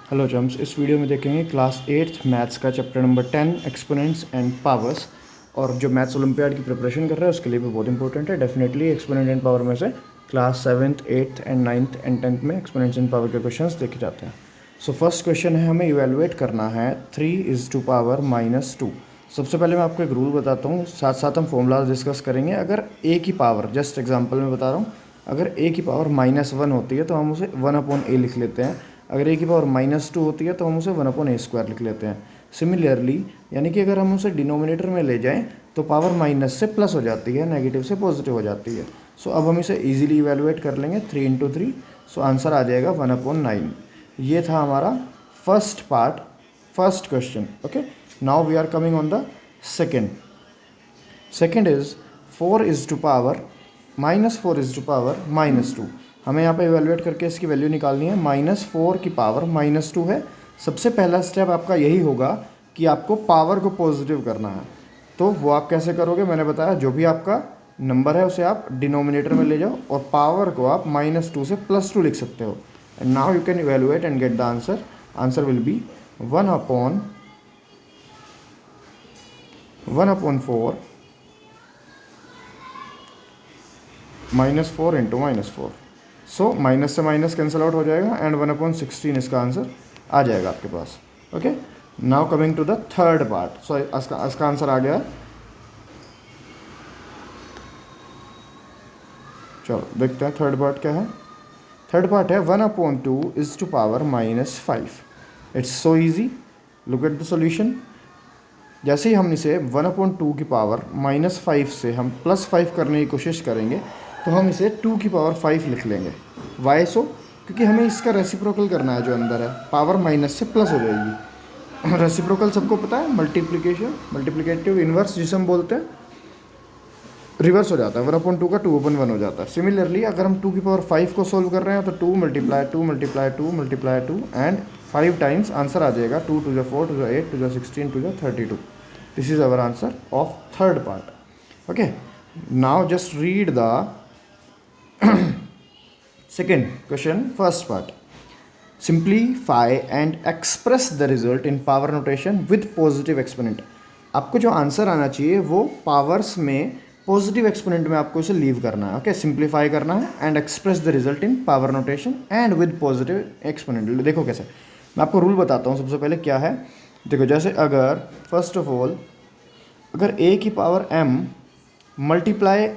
Hello germs, इस video में देखेंगे क्लास 8th मैथ्स का chapter number 10 exponents and powers. और जो मैथ्स ओलंपियाड की प्रिपरेशन कर रहा है उसके लिए भी बहुत इंपॉर्टेंट है। डेफिनेटली एक्सपोनेंट एंड पावर में से class 7th 8th and 9th and 10th में एक्सपोनेंट्स एंड पावर के क्वेश्चंस देखे जाते हैं। सो फर्स्ट क्वेश्चन है, हमें इवेलुएट करना है 3⁻²। सबसे पहले मैं आपको एक रूल बताता हूँ, साथ साथ हम फॉर्मूलाज डिस्कस करेंगे। अगर ए की पावर, जस्ट एग्जांपल में बता रहा हूँ, अगर ए की पावर -1 होती है तो हम उसे 1/a लिख लेते हैं। अगर ए की पावर -2 होती है तो हम उसे 1/a² लिख लेते हैं। सिमिलरली यानी कि अगर हम उसे डिनोमिनेटर में ले जाएं तो पावर माइनस से प्लस हो जाती है, नेगेटिव से पॉजिटिव हो जाती है। सो अब हम इसे इजीली इवेलुएट कर लेंगे 3 × 3। सो आंसर आ जाएगा 1/9। ये था हमारा first part, first question. Okay, now we are coming on the second. Second is 4⁻⁻⁻²। हमें यहाँ पे इवेलुएट करके इसकी वैल्यू निकालनी है। -4 की पावर -2 है। सबसे पहला स्टेप आपका यही होगा कि आपको पावर को पॉजिटिव करना है। तो वो आप कैसे करोगे, मैंने बताया, जो भी आपका नंबर है उसे आप डिनोमिनेटर में ले जाओ और पावर को आप -2 से +2 लिख सकते हो। And now you can evaluate and get the answer. Answer will be 1/4 -4 into -4। So minus से माइनस कैंसिल आउट हो जाएगा एंड 1/16 इसका आंसर आ जाएगा आपके पास। Okay, now coming to the third part. So इसका आंसर आ गया। चलो देखते हैं थर्ड पार्ट क्या है। थर्ड पार्ट है 1/2 -5। It's so easy, look at the solution. जैसे ही हम इसे 1/2 की पावर -5 से हम +5 करने की कोशिश करेंगे तो हम इसे 2 की पावर 5 लिख लेंगे। वाई सो? क्योंकि हमें इसका रेसिप्रोकल करना है, जो अंदर है पावर माइनस से प्लस हो जाएगी। रेसिप्रोकल सबको पता है, मल्टीप्लिकेशन, मल्टीप्लिकेटिव इन्वर्स जिसे हम बोलते हैं, रिवर्स हो जाता है। 1/2 का 2/1 हो जाता है। सिमिलरली अगर हम 2 की पावर 5 को सोल्व कर रहे हैं तो 2 × 2 × 2 × 2 एंड 5 टाइम्स आंसर आ जाएगा। 2 × 4 × 8 × 16 × 32। This is our answer of third part. Okay, now just read the second question, first part. Simplify and express the result in power notation with positive exponent. आपको जो answer आना चाहिए वो powers में positive exponent में आपको इसे leave करना है। ओके, सिंप्लीफाई करना है and express the result in power notation and with positive exponent. देखो कैसे, मैं आपको रूल बताता हूँ। सबसे पहले क्या है, देखो, जैसे अगर फर्स्ट ऑफ ऑल अगर a की power m multiply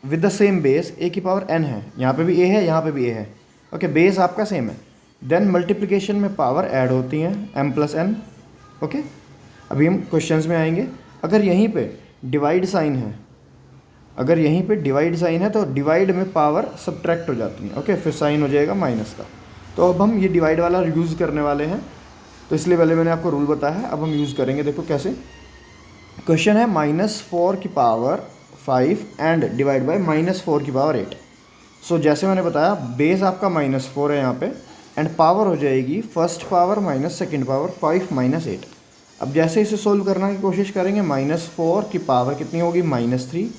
with the same base, a की पावर n है, यहाँ पे भी a है, यहाँ पे भी a है। ओके, बेस आपका सेम है। देन मल्टीप्लिकेशन में पावर ऐड होती हैं m + n। ओके, अभी हम क्वेश्चंस में आएंगे। अगर यहीं पे डिवाइड साइन है, अगर यहीं पे डिवाइड साइन है तो डिवाइड में पावर सब्ट्रैक्ट हो जाती है। ओके, फिर साइन हो जाएगा माइनस का। तो अब हम ये डिवाइड वाला यूज़ करने वाले हैं, तो इसलिए पहले मैंने आपको रूल बताया है, अब हम यूज़ करेंगे। देखो कैसे, क्वेश्चन है -4 की पावर 5 एंड डिवाइड बाय -4 की पावर 8। सो जैसे मैंने बताया, बेस आपका -4 है यहाँ पे एंड पावर हो जाएगी first power minus second power 5 - 8। अब जैसे इसे सोल्व करने की कोशिश करेंगे, -4 की पावर कितनी होगी, -3।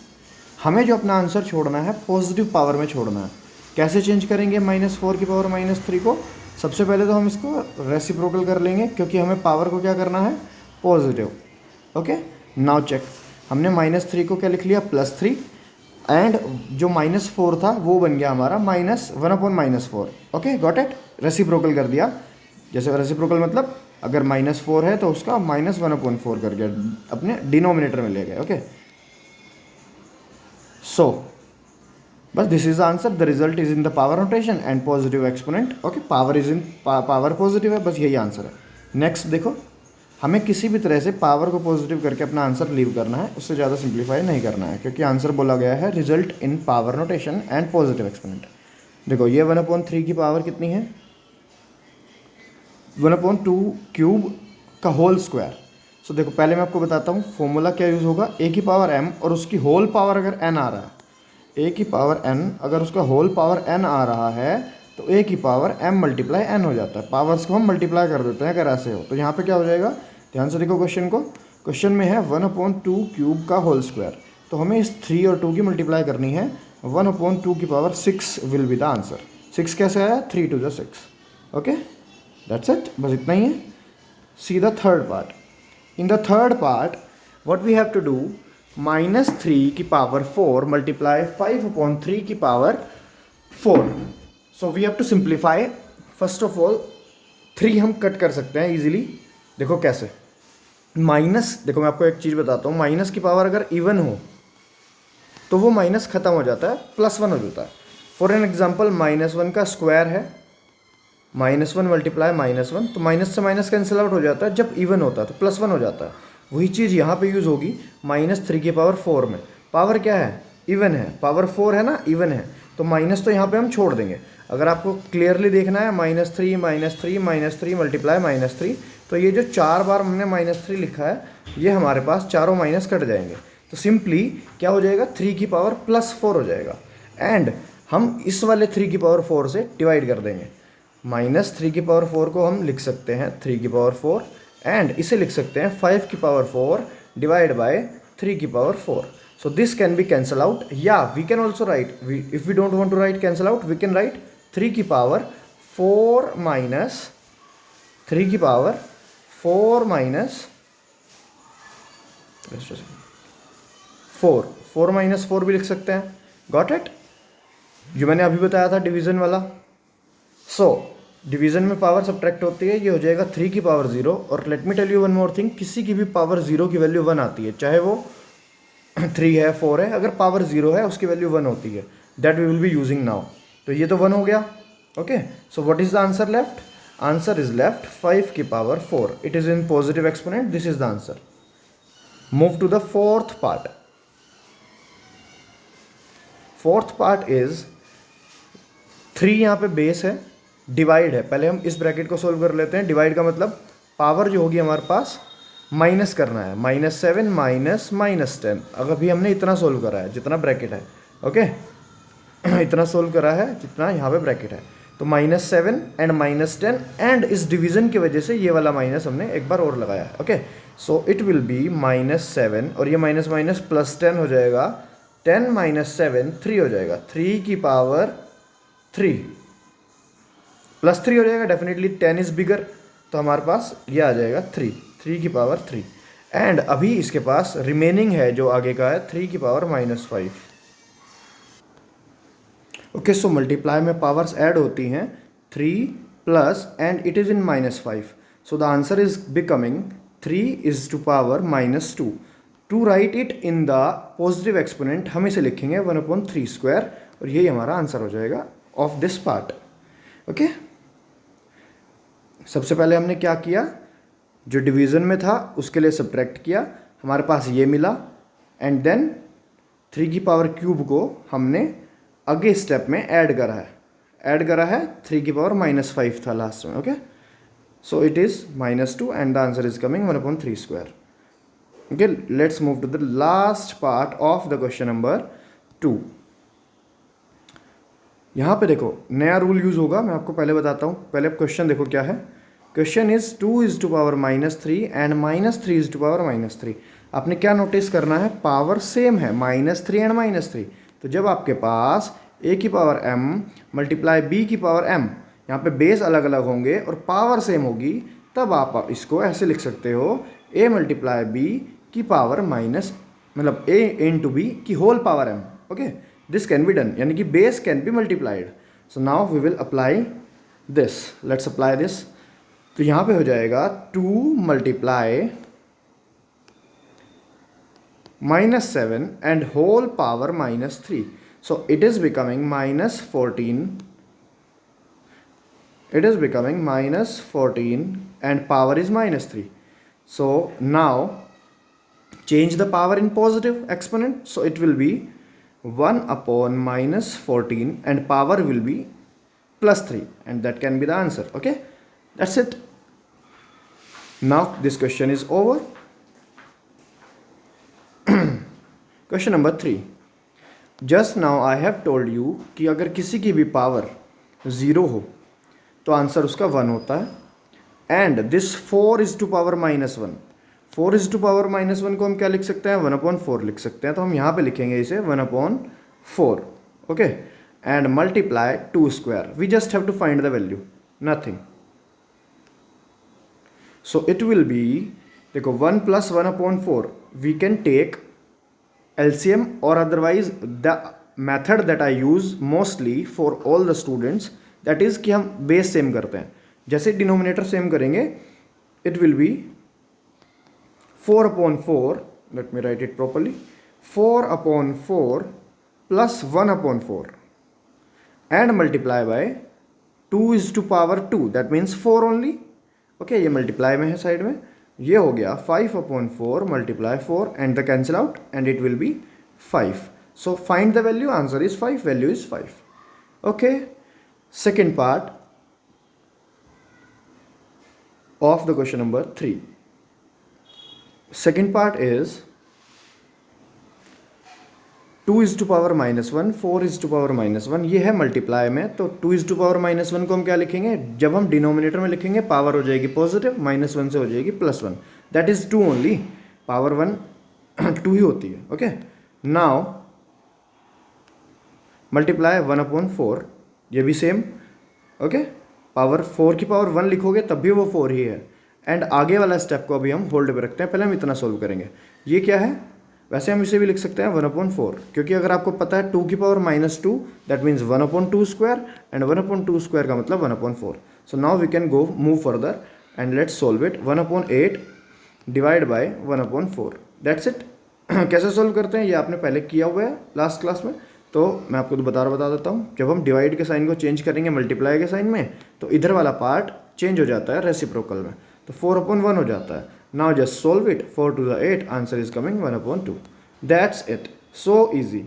हमें जो अपना आंसर छोड़ना है पॉजिटिव पावर में छोड़ना है। कैसे चेंज करेंगे -4 की पावर -3 को? सबसे पहले तो हम इसको रेसिप्रोकल कर लेंगे, क्योंकि हमें पावर को क्या करना है, पॉजिटिव। ओके, नाउ चेक, हमने -3 को क्या लिख लिया, +3 एंड जो -4 था वो बन गया हमारा -1/4। ओके, गॉट इट, रेसिप्रोकल कर दिया। जैसे रेसिप्रोकल मतलब अगर -4 है तो उसका -1/4 कर गया, अपने डिनोमिनेटर में ले गए। ओके, सो बस this is the answer. The result is in the power notation and positive exponent. Okay, power is in power positive है, बस यही आंसर है। नेक्स्ट देखो, हमें किसी भी तरह से पावर को पॉजिटिव करके अपना आंसर लीव करना है, उससे ज़्यादा सिंप्लीफाई नहीं करना है, क्योंकि आंसर बोला गया है result in power notation and positive exponent. देखो ये 1/3 की पावर कितनी है, 1/2³ का होल स्क्वायर। सो देखो पहले मैं आपको बताता हूँ फॉर्मूला क्या यूज़ होगा। a की पावर m और उसकी होल पावर अगर n आ रहा है, a की पावर n अगर उसका होल पावर n आ रहा है तो a की पावर m × n हो जाता है। पावर्स को हम मल्टीप्लाई कर देते हैं अगर ऐसे हो। तो यहाँ पे क्या हो जाएगा, ध्यान से देखो क्वेश्चन को। क्वेश्चन में है 1/2³ का होल स्क्वायर, तो हमें इस 3 और 2 की मल्टीप्लाई करनी है। 1/2 की power 6 will be the answer. 6 कैसे आया, 3 × 6। ओके, दैट्स इट, बस इतना ही है. See the third part. In the third part what we have to do, -3 की पावर 4 मल्टीप्लाई 5/3 की power 4. So we have to simplify. First of all 3 हम cut कर सकते हैं इजीली. देखो कैसे. माइनस, देखो मैं आपको एक चीज़ बताता हूँ, माइनस की पावर अगर इवन हो तो वो माइनस खत्म हो जाता है, +1 हो जाता है. फॉर एन एग्जाम्पल, -1 का स्क्वायर है, -1 मल्टीप्लाई -1, तो माइनस से माइनस कैंसिल आउट हो जाता है. जब इवन होता है तो +1 हो जाता है. वही चीज़ यहाँ पे यूज़ होगी -3 की पावर 4 में. पावर क्या है? इवन है. पावर 4 है ना, इवन है, तो माइनस तो यहाँ पे हम छोड़ देंगे. अगर आपको क्लियरली देखना है, -3 -3 -3 मल्टीप्लाई -3, तो ये जो 4 बार हमने -3 लिखा है, ये हमारे पास चारों माइनस कट जाएंगे. तो सिंपली क्या हो जाएगा, 3 की पावर +4 हो जाएगा. एंड हम इस वाले 3 की पावर 4 से डिवाइड कर देंगे. -3 की पावर 4 को हम लिख सकते हैं 3 की पावर 4, एंड इसे लिख सकते हैं 5 की पावर 4 डिवाइड बाय 3 की power 4. So this can be cancel out. Yeah, we can also write, if we don't want to write cancel out, we can write 3 की पावर 4 minus 3 की पावर 4 minus 4 minus 4 भी लिख सकते हैं. Got it? जो मैंने अभी बताया था डिवीजन वाला. सो डिवीजन में पावर सब्ट्रैक्ट होती है, ये हो जाएगा 3 की पावर 0. और let me tell you one more thing, किसी की भी पावर 0 की वैल्यू 1 आती है, चाहे वो 3 है 4 है, अगर पावर 0 है उसकी वैल्यू 1 होती है. That we will be using now. तो ये तो 1 हो गया. Okay, so what is the answer left? Answer is left 5 की power 4. It is in positive exponent. This is the answer. Move to the fourth part. Fourth part is 3 यहाँ पे base है, divide है. पहले हम इस ब्रैकेट को solve कर लेते हैं. डिवाइड का मतलब पावर जो होगी हमारे पास माइनस करना है. -7 माइनस -10. अगर भी हमने इतना सोल्व करा है जितना ब्रैकेट है. ओके इतना सोल्व करा है जितना यहाँ पे ब्रैकेट है. तो -7 एंड -10, एंड इस डिवीजन की वजह से ये वाला माइनस हमने एक बार और लगाया है. Okay, so it will B -7, और ये माइनस माइनस +10 हो जाएगा. 10 - 7 3 हो जाएगा. 3 की पावर 3 +3 हो जाएगा. डेफिनेटली 10 इज बिगर, तो हमारे पास ये आ जाएगा 3 की पावर 3. एंड अभी इसके पास रिमेनिंग है जो आगे का है 3 की पावर -5. ओके, सो मल्टीप्लाई में पावर्स ऐड होती हैं 3 plus, and it is in -5. So the answer is becoming 3 is to power -2. To write it in the positive exponent हम इसे लिखेंगे 1/3², और यही हमारा आंसर हो जाएगा ऑफ दिस पार्ट. ओके, सबसे पहले हमने क्या किया, जो डिवीज़न में था उसके लिए सब्ट्रैक्ट किया, हमारे पास ये मिला. एंड देन 3 की पावर क्यूब को हमने आगे स्टेप में ऐड करा है. 3 की पावर -5 था लास्ट में. Okay, so it is -2, and the answer is coming 1/3². Okay, let's move to the last part of the question number 2. यहाँ पे देखो नया रूल यूज़ होगा, मैं आपको पहले बताता हूँ. पहले क्वेश्चन देखो क्या है. Question is 2 is to power -3 and -3 is to power -3. आपने क्या नोटिस करना है, पावर सेम है, -3 एंड -3. तो जब आपके पास a की पावर m मल्टीप्लाई b की पावर m, यहाँ पे बेस अलग अलग होंगे और पावर सेम होगी, तब आप इसको ऐसे लिख सकते हो a मल्टीप्लाई b की पावर मतलब a इंटू b की whole power m. Okay, this can be done, यानी कि base can be multiplied. So now we will apply this. Let's apply this. तो यहाँ पे हो जाएगा 2 multiply -7 and whole power -3. So it is becoming -14. It is becoming -14 and power is -3. So now change the power in positive exponent. So it will be 1/-14 and power will be +3, and that can be the answer. Okay, that's it. Now this question is over. Question number 3. Just now I have told you कि अगर किसी की भी power 0 हो तो answer उसका 1 होता है. And this 4 is to power -1. 4 is to power -1 को हम क्या लिख सकते हैं, 1/4 लिख सकते हैं. तो हम यहाँ पे लिखेंगे इसे 1/4. Okay, and multiply 2². We just have to find the value, nothing. So it will be, देखो 1 + 1/4 we can take LCM, or otherwise the method that I use mostly for all the students, that is कि हम base same करते हैं. जैसे denominator same करेंगे, it will be 4/4, let me write it properly, 4/4 plus 1/4 and multiply by 2 2, that means 4 only. Okay, ये multiply में है side में. ये हो गया 5/4 multiply 4 and the cancel out and it will B 5. So find the value, answer is 5, value is 5. Okay, second part of the question number 3. Second part is 2 - 1, 4 - 1. ये है multiply में, तो 2 - 1 को हम क्या लिखेंगे, जब हम डिनोमिनेटर में लिखेंगे पावर हो जाएगी पॉजिटिव, -1 से हो जाएगी +1, दैट इज 2 ओनली. पावर 1 2 ही होती है. ओके, नाउ मल्टीप्लाई 1/4, ये भी सेम. ओके, पावर 4 की पावर 1 लिखोगे तब भी वो 4 ही है. एंड आगे वाला स्टेप को अभी हम होल्ड पे रखते हैं, पहले हम इतना सोल्व करेंगे. ये क्या है, वैसे हम इसे भी लिख सकते हैं 1/4, क्योंकि अगर आपको पता है 2 की पावर -2, दैट मीन्स 1/2² एंड 1/2² का मतलब 1/4. So now we can go move further and let's solve it. 1/8 divide by 1/4, that's it. कैसे सोल्व करते हैं ये आपने पहले किया हुआ है लास्ट क्लास में, तो मैं आपको तो बता देता हूँ. जब हम डिवाइड के साइन को चेंज करेंगे मल्टीप्लाई के साइन में, तो इधर वाला पार्ट चेंज हो जाता है रेसिप्रोकल में, तो 4/1 हो जाता है. Now just solve it. 4 to the 8, answer is coming 1/2. That's it. So easy,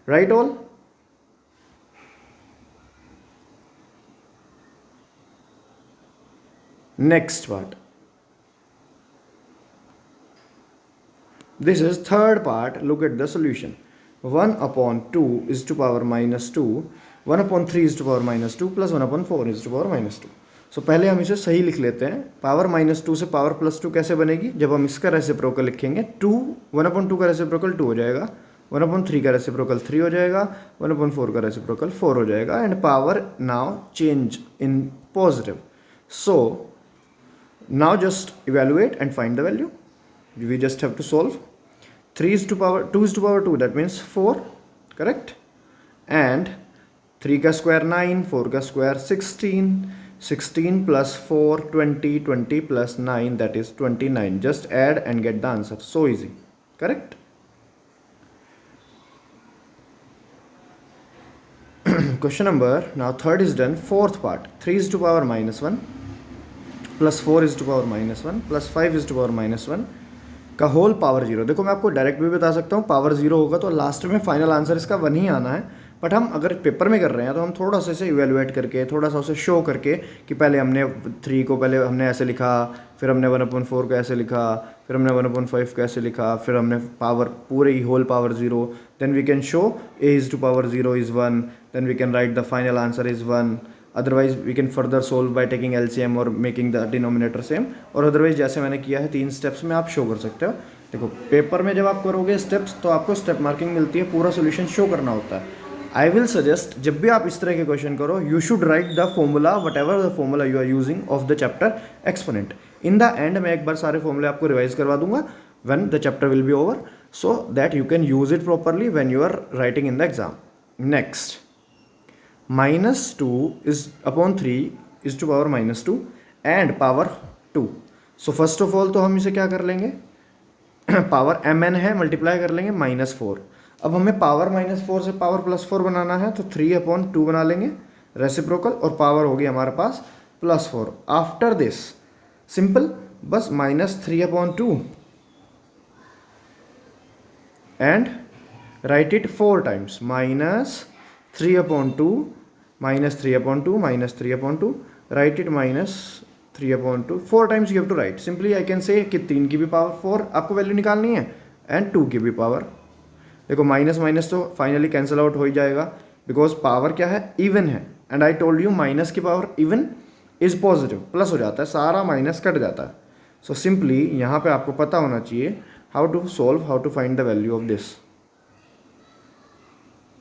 right all. Next part, this is third part. Look at the solution. 1/2 is to power -2, 1/3 is to power -2 plus 1/4 is to power -2. सो पहले हम इसे सही लिख लेते हैं. Power -2 से power +2 कैसे बनेगी, जब हम इसका रेसिप्रोकल लिखेंगे 1/2 का रेसिप्रोकल 2 हो जाएगा, 1/3 का रेसिप्रोकल 3 हो जाएगा, 1/4 का रेसिप्रोकल 4 हो जाएगा, and power now change in positive. So now just evaluate and find the value. We just have to solve. 2 is to power 2, that means 4, correct. And 3 का स्क्वायर 9, 4 का square 16, 16 plus 4 20, 20 plus 9, that is 29. Just add and get the answer. So easy, correct. Question number, now third is done. Fourth part, 3 is to power -1 plus 4 is to power -1 plus 5 is to power -1 का whole power 0. देखो मैं आपको direct भी बता सकता हूँ, power 0 होगा तो लास्ट में फाइनल आंसर इसका 1 ही आना है. बट हम अगर पेपर में कर रहे हैं तो हम थोड़ा सा इसे इवेलुएट करके, थोड़ा सा उसे शो करके कि पहले हमने 3 को पहले हमने ऐसे लिखा, फिर हमने 1/4 को ऐसे लिखा, फिर हमने 1/5 को ऐसे लिखा, फिर हमने पावर पूरे ही whole power 0. Then we can show a is to power 0 is 1. Then we can write the final answer is 1. Otherwise we can further solve by taking LCM और मेकिंग द डिनोमिनेटर सेम. और otherwise जैसे मैंने किया है 3 steps में आप show कर सकते हो. देखो पेपर में जब आप करोगे स्टेप्स तो आपको स्टेप मार्किंग मिलती है, पूरा सोल्यूशन शो करना होता है. आई विल सजेस्ट जब भी आप इस तरह के क्वेश्चन करो, you should write the formula, whatever the formula you are using of the chapter exponent. In the end मैं एक बार सारे फॉर्मूले आपको रिवाइज करवा दूंगा when the chapter will be over, so that you can use it properly when you are writing in the exam. Next, -2 is upon 3 is to power -2 and power 2. So first of all तो हम इसे क्या कर लेंगे, power mn है, multiply कर लेंगे -4. अब हमें पावर -4 से पावर +4 बनाना है, तो 3/2 बना लेंगे रेसिप्रोकल, और पावर होगी हमारे पास +4. आफ्टर दिस सिंपल, बस -3/2 and write it 4 times. -3/2 -3/2 -3/2, write it -3/2 4 times you have to write. Simply I can say कि 3 की भी पावर 4 आपको वैल्यू निकालनी है एंड 2 की भी पावर. देखो माइनस माइनस तो फाइनली कैंसिल आउट हो ही जाएगा, बिकॉज पावर क्या है, इवन है. And I told you minus की power even is positive, plus हो जाता है, सारा माइनस कट जाता है. सो सिंपली यहाँ पे आपको पता होना चाहिए how to solve, how to find the value of this.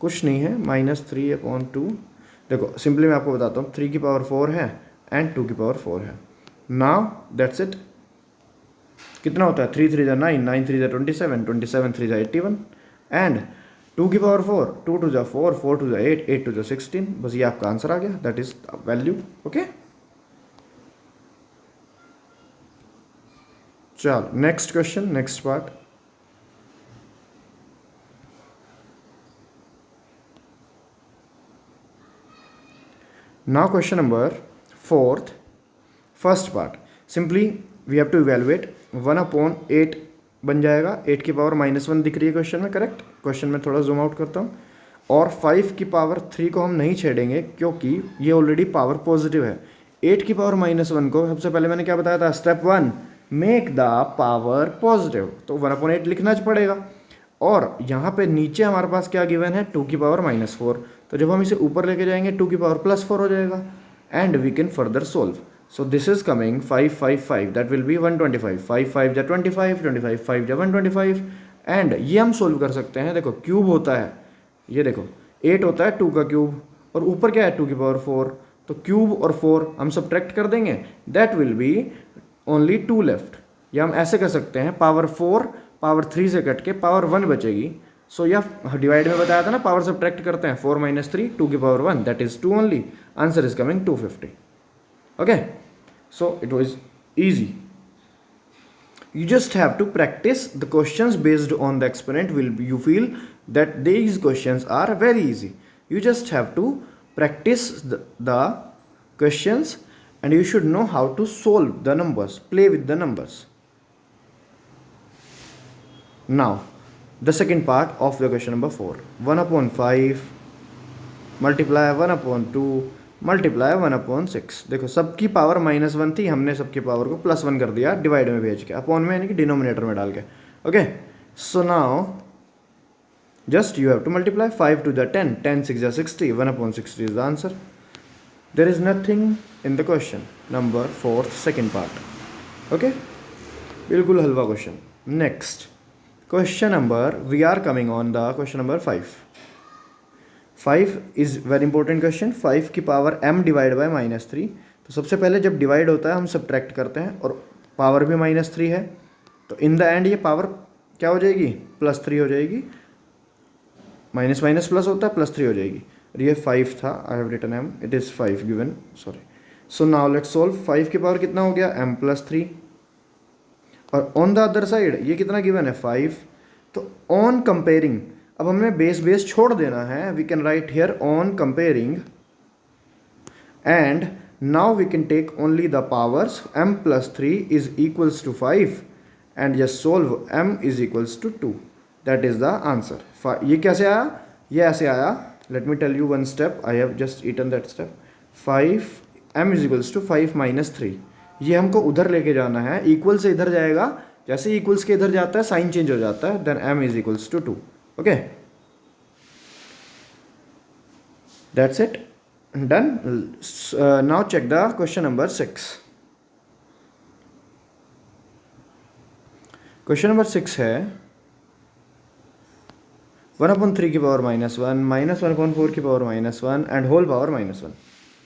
कुछ नहीं है, -3/2. देखो सिंपली मैं आपको बताता हूँ, 3 की पावर 4 है एंड 2 की पावर 4 है. Now that's it. कितना होता है, 3 3 जा 9, 9 3 जा 27, 27 3 जा 81 एंड 2 की पावर 4, 2 2 जा 4, 4 2 जा 8, 8 2 जा 16। बस ये आपका आंसर आ गया, दैट इज वैल्यू। ओके, चलो next question, next part. Now question number 4th, first part. Simply we have to evaluate 1/8 बन जाएगा। 8 की पावर -1 दिख रही है क्वेश्चन में, करेक्ट। क्वेश्चन में थोड़ा जूम आउट करता हूँ। और 5 की पावर 3 को हम नहीं छेड़ेंगे क्योंकि ये ऑलरेडी पावर पॉजिटिव है। 8 की पावर -1 को सबसे पहले मैंने क्या बताया था, step 1 make the power positive, तो 1/8 लिखना पड़ेगा। और यहाँ पे नीचे हमारे पास क्या गिवन है, 2 की पावर -4, तो जब हम इसे ऊपर लेके जाएंगे 2 की पावर +4 हो जाएगा and we can further solve. So this is coming 5 5 5, that will be 125, 5 5 जा 25, 25 5 जा 125 एंड ये हम सोल्व कर सकते हैं। देखो क्यूब होता है, ये देखो 8 होता है 2 का क्यूब और ऊपर क्या है 2 की पावर 4, तो क्यूब और 4 हम सब्ट्रैक्ट कर देंगे, that will B only 2 left. या हम ऐसे कर सकते हैं, पावर 4 पावर 3 से कट के पावर 1 बचेगी। सो यह डिवाइड में बताया था ना, पावर सब्ट्रैक्ट करते हैं, 4 - 3 2 की power 1, that is 2 only. Answer is coming 250। Okay, so it was easy. You just have to practice the questions based on the exponent. You feel that these questions are very easy. You just have to practice the questions and you should know how to solve the numbers, play with the numbers. Now the second part of the question number 4, 1/5 multiply 1/2 multiply 1/6। देखो सबकी power -1 थी, हमने सबकी power को +1 कर दिया divide में भेज के, अपॉन में यानी कि डिनोमिनेटर में डाल के। Okay, so now just you have to multiply 5 2 जा 10, 10 6 जा 60, 1/60 is the answer. There is nothing in the question number 4 second part. Okay, बिल्कुल हलवा question. Next question number, we are coming on the question number 5। 5 is very important question. 5 की power m divide by -3, तो सबसे पहले जब divide होता है हम सब्ट्रैक्ट करते हैं और पावर भी -3 है, तो इन द एंड ये पावर क्या हो जाएगी, +3 हो जाएगी। माइनस माइनस प्लस होता है, +3 हो जाएगी। और ये 5 था, I have written m, it is 5 given, sorry. So now let's solve. 5 की पावर कितना हो गया, m +3, और ऑन द अदर साइड ये कितना गिवन है, 5। तो ऑन कंपेयरिंग, अब हमें बेस छोड़ देना है। We can write here on comparing and now we can take only the powers. m +3 is equals to 5 and just solve m is equals to 2, that is the answer. ये कैसे आया, ये ऐसे आया। Let me tell you one step, I have just eaten that step. 5 m is equals to 5 - 3, ये हमको उधर लेके जाना है, इक्वल से इधर जाएगा, जैसे इक्वल्स के इधर जाता है साइन चेंज हो जाता है, then m is equals to 2। Okay, that's it, done. Now check the question number 6. Question number 6 है 1/3 की पावर -1, -1/4 की power -1 and whole power -1।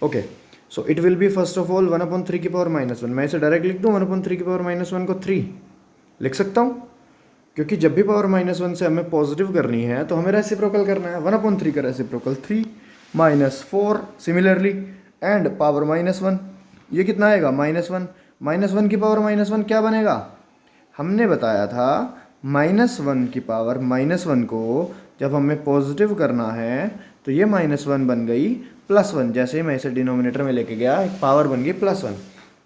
Okay, so it will be first of all 1/3 की power -1। मैं इसे direct लिख दूँ, 1/3 की power -1 को 3 लिख सकता हूँ, क्योंकि जब भी पावर -1 से हमें पॉजिटिव करनी है तो हमें रेसिप्रोकल करना है। 1/3 का रेसिप्रोकल 3 -4 सिमिलरली एंड पावर -1, ये कितना आएगा, -1। -1 की पावर -1 क्या बनेगा, हमने बताया था -1 की पावर -1 को जब हमें पॉजिटिव करना है तो ये -1 बन गई +1। जैसे ही मैं इसे डिनोमिनेटर में लेके गया, एक पावर बन गई +1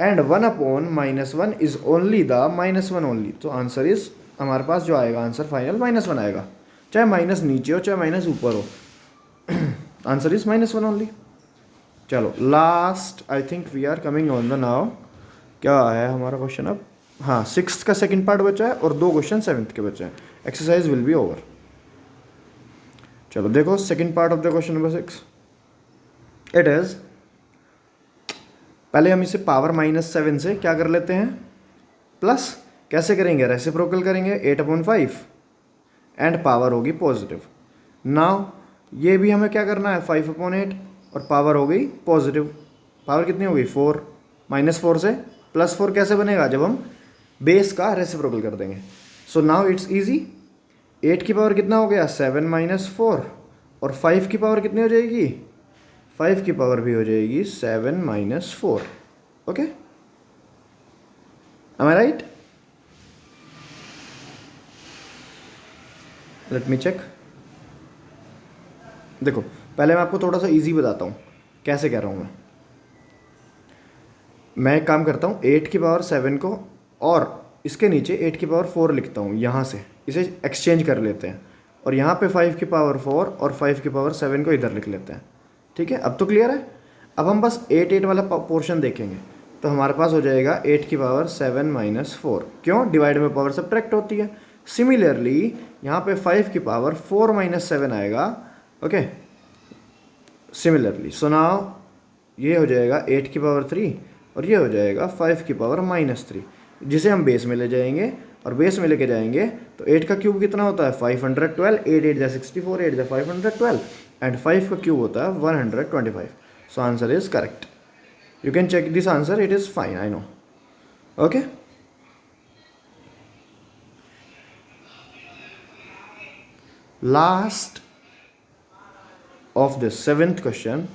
and 1/-1 is only the -1 only. तो आंसर इज, हमारे पास जो आएगा आंसर फाइनल -1 आएगा, चाहे माइनस नीचे हो चाहे माइनस ऊपर हो, आंसर इज -1 ओनली। चलो last, I think we are coming on the now. क्या है हमारा क्वेश्चन अब, हाँ 6th का सेकंड पार्ट बचा है और 2 क्वेश्चन 7th के बचे हैं। Exercise will be over. चलो देखो second part of the question number 6, it is, पहले हम इसे पावर -7 से क्या कर लेते हैं, प्लस। कैसे करेंगे, रेसिप्रोकल करेंगे 8/5 एंड पावर होगी पॉजिटिव। नाउ ये भी हमें क्या करना है, 5/8 और पावर हो गई पॉजिटिव। पावर कितनी हो गई, 4, -4 से +4 कैसे बनेगा, जब हम बेस का रेसिप्रोकल कर देंगे। So now it's easy. 8 की पावर कितना हो गया, 7 - 4, और 5 की पावर कितनी हो जाएगी, 5 की पावर भी हो जाएगी 7 - 4। Okay, am I right? Let me check. देखो पहले मैं आपको थोड़ा सा इजी बताता हूँ कैसे कह रहा हूँ मैं एक काम करता हूँ, 8 की पावर 7 को और इसके नीचे 8 की पावर 4 लिखता हूँ, यहाँ से इसे एक्सचेंज कर लेते हैं, और यहाँ पे 5 की पावर 4 और 5 की पावर 7 को इधर लिख लेते हैं। ठीक है, अब तो क्लियर है। अब हम बस 8 वाला पोर्शन देखेंगे, तो हमारे पास हो जाएगा 8 की पावर 7 - 4। क्यों, डिवाइड में पावर सब्ट्रैक्ट होती है। सिमिलरली यहाँ पे 5 की पावर 4 - 7 आएगा। ओके, सिमिलरली सो नाउ ये हो जाएगा 8 की पावर 3 और ये हो जाएगा 5 की पावर -3, जिसे हम बेस में ले जाएंगे, और बेस में लेके जाएंगे तो 8 का क्यूब कितना होता है, 512, 8 8 जा 64, 8 जा 512, एंड 5 का क्यूब होता है 125। So answer is correct. You can check this answer, it is fine, I know. Okay, last of this 7th question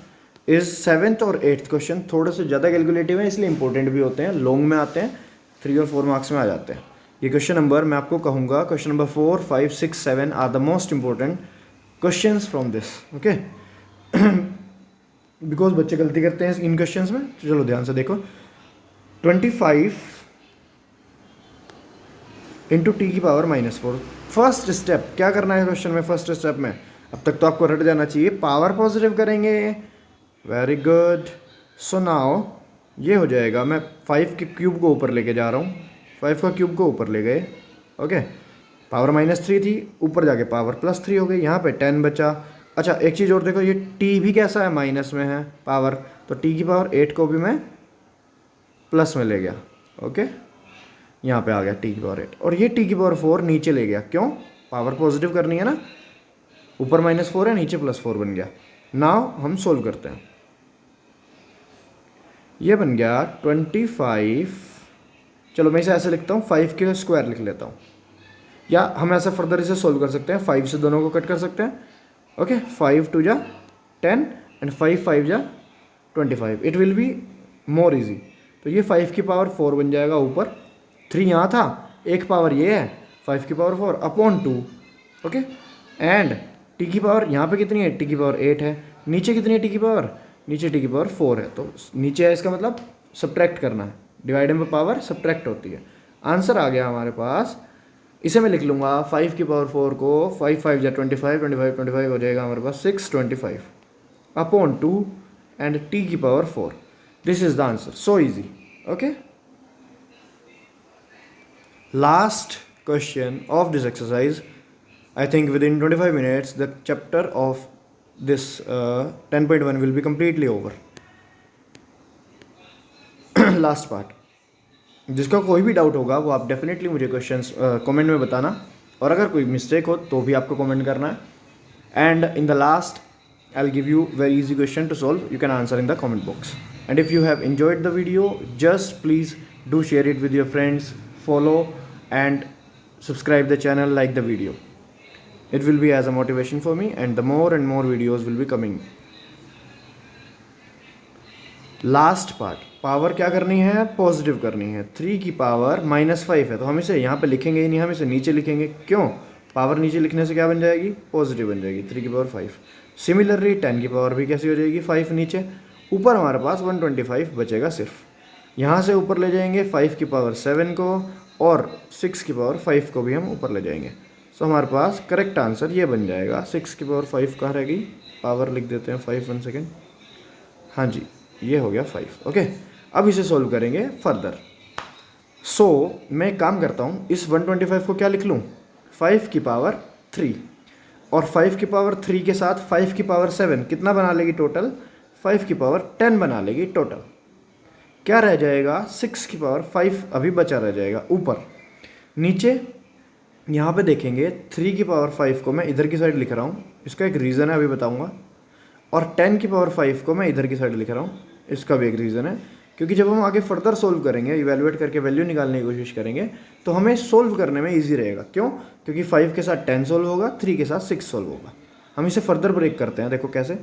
is 7th और 8th क्वेश्चन थोड़े से ज़्यादा कैलकुलेटिव हैं, इसलिए इंपॉर्टेंट भी होते हैं, लॉन्ग में आते हैं, 3 और 4 मार्क्स में आ जाते हैं। ये क्वेश्चन नंबर मैं आपको कहूँगा, question number 4, 5, 6, 7 are the most important question from this. Okay, because बच्चे गलती करते हैं इन क्वेश्चंस में। तो चलो ध्यान से देखो, 25 इंटू टी की पावर -4। फर्स्ट स्टेप क्या करना है क्वेश्चन में, फर्स्ट स्टेप में अब तक तो आपको रट जाना चाहिए, पावर पॉजिटिव करेंगे। Very good. सो नाउ ये हो जाएगा, मैं 5 के क्यूब को ऊपर लेके जा रहा हूँ, 5 का क्यूब को ऊपर ले गए। ओके, पावर -3 थी, ऊपर जाके पावर +3 हो गई, यहाँ पे 10 बचा। अच्छा एक चीज़ और देखो, ये टी भी कैसा है, माइनस में है पावर, तो टी की पावर 8 को भी मैं प्लस में ले गया। ओके, यहाँ पे आ गया टी की पावर 8, और ये टी की पावर 4 नीचे ले गया। क्यों, पावर पॉजिटिव करनी है ना, ऊपर -4 है, नीचे +4 बन गया। नाउ हम सोल्व करते हैं। ये बन गया 25, चलो मैं इसे ऐसे लिखता हूँ, 5 के स्क्वायर लिख लेता हूँ, या हम ऐसे फर्दर इसे सोल्व कर सकते हैं, 5 से दोनों को कट कर सकते हैं। ओके, 5 2 जा 10 एंड 5 5 जा 25, it will be more easy. तो ये 5 की पावर 4 बन जाएगा, ऊपर 3 यहाँ था, एक पावर ये है 5 की power 4 upon 2। Okay, and T की पावर यहाँ पे कितनी है, टी की पावर 8 है, नीचे कितनी है टी की पावर, नीचे टी की पावर 4 है, तो नीचे है, इसका मतलब सब्ट्रैक्ट करना है, डिवाइड में पावर सब्ट्रैक्ट होती है। आंसर आ गया हमारे पास, इसे मैं लिख लूँगा 5 की पावर 4 को, 5 5 जा 25, 25 25 हो जाएगा हमारे पास 625 अपॉन 2 एंड टी की power 4। This is the answer, so easy. Okay, last question of this exercise, I think within 25 minutes the chapter of this 10.1 will be completely over. Last part, जिसका कोई भी doubt होगा वो आप definitely मुझे questions comment में बताना, और अगर कोई मिस्टेक हो तो भी आपको कमेंट करना है। And in the last I will give you very easy question to solve, you can answer in the comment box. And if you have enjoyed the video, just please do share it with your friends, follow and subscribe the channel, like the video. It will be as a motivation for me, and the more and more videos will be coming. Last part, power क्या करनी है, positive करनी है। 3 की power -5 है, तो हम इसे यहाँ पे लिखेंगे ही नहीं, हम इसे नीचे लिखेंगे। क्यों, पावर नीचे लिखने से क्या बन जाएगी, पॉजिटिव बन जाएगी, 3 की पावर 5। सिमिलरली 10 की पावर भी कैसी हो जाएगी, 5 नीचे, ऊपर हमारे पास 125 बचेगा सिर्फ। यहाँ से ऊपर ले जाएंगे 5 की पावर 7 को, और 6 की पावर 5 को भी हम ऊपर ले जाएंगे। सो हमारे पास करेक्ट आंसर ये बन जाएगा, 6 की पावर 5 कहाँ रह गई, पावर लिख देते हैं 5, 1 सेकेंड, हाँ जी ये हो गया 5। ओके, अब इसे सोल्व करेंगे फर्दर। सो मैं एक काम करता हूँ, इस 125 को क्या लिख लूँ, 5 की पावर 3, और 5 की पावर 3 के साथ 5 की पावर 7 कितना बना लेगी टोटल, 5 की पावर 10 बना लेगी टोटल। क्या रह जाएगा, 6 की पावर 5 अभी बचा रह जाएगा ऊपर। नीचे यहाँ पे देखेंगे 3 की पावर 5 को मैं इधर की साइड लिख रहा हूँ, इसका एक रीज़न है, अभी बताऊँगा। और 10 की पावर 5 को मैं इधर की साइड लिख रहा हूँ, इसका भी एक रीज़न है। क्योंकि जब हम आगे फर्दर सोल्व करेंगे, इवेलुएट करके वैल्यू निकालने की कोशिश करेंगे, तो हमें सोल्व करने में ईजी रहेगा। क्यों? क्योंकि 5 के साथ 10 सोल्व होगा, 3 के साथ 6 सोल्व होगा। हम इसे फर्दर ब्रेक करते हैं, देखो कैसे।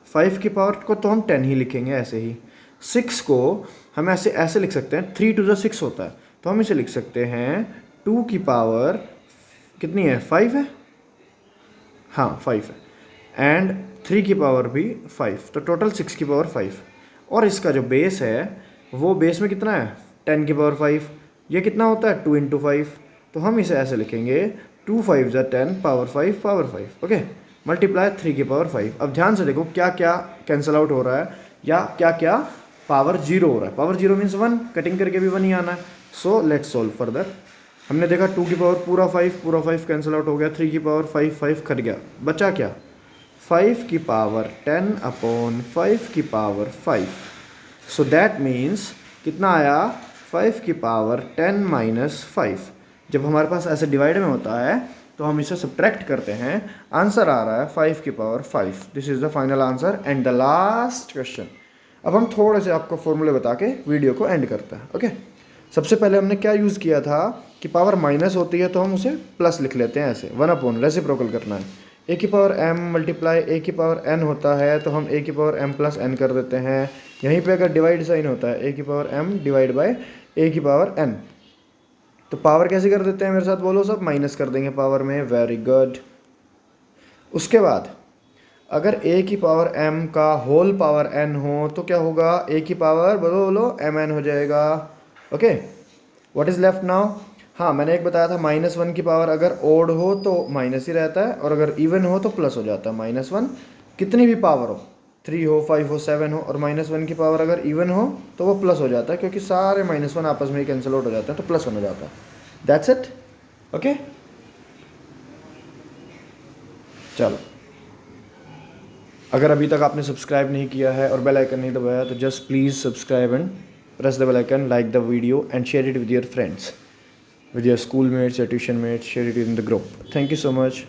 5 की पावर को तो हम 10 ही लिखेंगे ऐसे ही, 6 को हम ऐसे लिख सकते हैं, 3 to the 6 होता है, तो हम इसे लिख सकते हैं 2 की पावर कितनी है, 5 है, हाँ 5 है, एंड 3 की पावर भी 5, तो टोटल 6 की पावर 5। और इसका जो बेस है वो बेस में कितना है, 10 की पावर 5। ये कितना होता है, 2 into 5, तो हम इसे ऐसे लिखेंगे 2 5 ज़ा 10 पावर 5, ओके, मल्टीप्लाई 3 की पावर 5। अब ध्यान से देखो क्या क्या कैंसिल आउट हो रहा है, या क्या क्या पावर जीरो हो रहा है। पावर जीरो मीन्स 1, कटिंग करके भी 1 ही आना है। So let's solve further. हमने देखा 2 की पावर पूरा 5 कैंसिल आउट हो गया, 3 की पावर 5 कट गया, बचा क्या, 5 की पावर 10 अपॉन 5 की पावर 5। सो दैट मीन्स कितना आया, 5 की पावर 10 माइनस 5। जब हमारे पास ऐसे डिवाइड में होता है तो हम इसे सब्ट्रैक्ट करते हैं, आंसर आ रहा है 5 की power 5। This is the final answer and the last question. अब हम थोड़े से आपको फॉर्मूले बता के वीडियो को एंड करते हैं, ओके। सबसे पहले हमने क्या यूज़ किया था कि पावर माइनस होती है तो हम उसे प्लस लिख लेते हैं ऐसे, 1 अपॉन, रेसिप्रोकल करना है। ए की पावर m मल्टीप्लाई ए की पावर n होता है तो हम ए की पावर m प्लस n कर देते हैं। यहीं पे अगर डिवाइड साइन होता है, ए की पावर m डिवाइड बाय ए की पावर n, तो पावर कैसे कर देते हैं, मेरे साथ बोलो सब, माइनस कर देंगे पावर में, वेरी गुड। उसके बाद अगर a की पावर m का होल पावर n हो तो क्या होगा, a की पावर बोलो mn हो जाएगा, okay. What is left now, हाँ मैंने एक बताया था -1 की पावर अगर ओड हो तो माइनस ही रहता है, और अगर इवन हो तो प्लस हो जाता है। -1 कितनी भी पावर हो, 3 हो, 5 हो, 7 हो, और -1 की पावर अगर इवन हो तो वो प्लस हो जाता है, क्योंकि सारे -1 आपस में ही कैंसिल आउट हो जाते हैं, तो प्लस होने जाता है। That's it, okay. चलो, अगर अभी तक आपने सब्सक्राइब नहीं किया है और बेल आइकन नहीं दबाया तो just please subscribe and press the bell icon, like the video and share it with your friends, with your schoolmates, your tuition mates, share it in the group. Thank you so much.